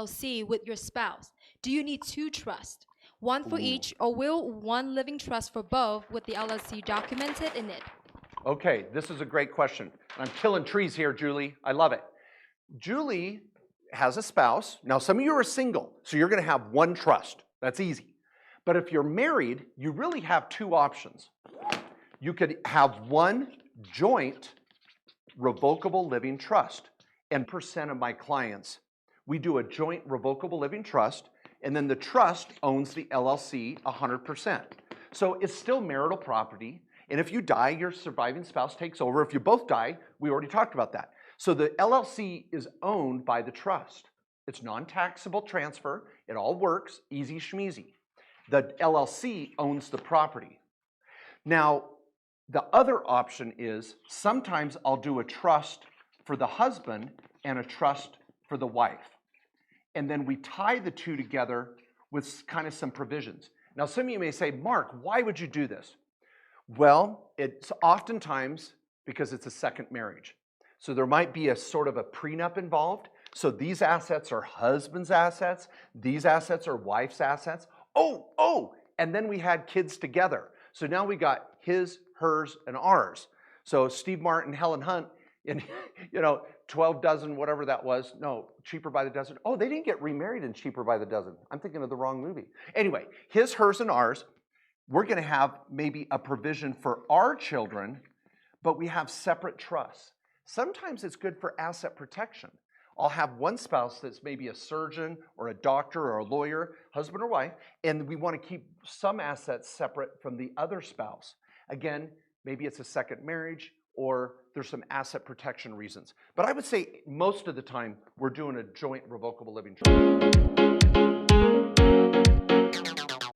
LLC with your spouse? Do you need two trusts? One for each, or will one living trust for both with the LLC documented in it? Okay, this is a great question. I'm killing trees here, Julie. I love it. Julie has a spouse. Now, some of you are single, so you're going to have one trust. That's easy. But if you're married, you really have two options. You could have one joint revocable living trust. And percent of my clients, we do a joint revocable living trust, and then the trust owns the LLC 100%. So it's still marital property, and if you die, your surviving spouse takes over. If you both die, we already talked about that. So the LLC is owned by the trust. It's non-taxable transfer. It all works, easy schmeezy. The LLC owns the property. Now, the other option is sometimes I'll do a trust for the husband and a trust for the wife. And then we tie the two together with kind of some provisions. Now, some of you may say, Mark, why would you do this? Well, it's oftentimes because it's a second marriage. So there might be a sort of a prenup involved. So these assets are husband's assets. These assets are wife's assets. And then we had kids together. So now we got his, hers, and ours. So Steve Martin, Helen Hunt, and 12 dozen, whatever that was. No, Cheaper by the Dozen. Oh, they didn't get remarried in Cheaper by the Dozen. I'm thinking of the wrong movie. Anyway, his, hers, and ours. We're going to have maybe a provision for our children, but we have separate trusts. Sometimes it's good for asset protection. I'll have one spouse that's maybe a surgeon or a doctor or a lawyer, husband or wife, and we want to keep some assets separate from the other spouse. Again, maybe it's a second marriage or there's some asset protection reasons. But I would say most of the time we're doing a joint revocable living trust.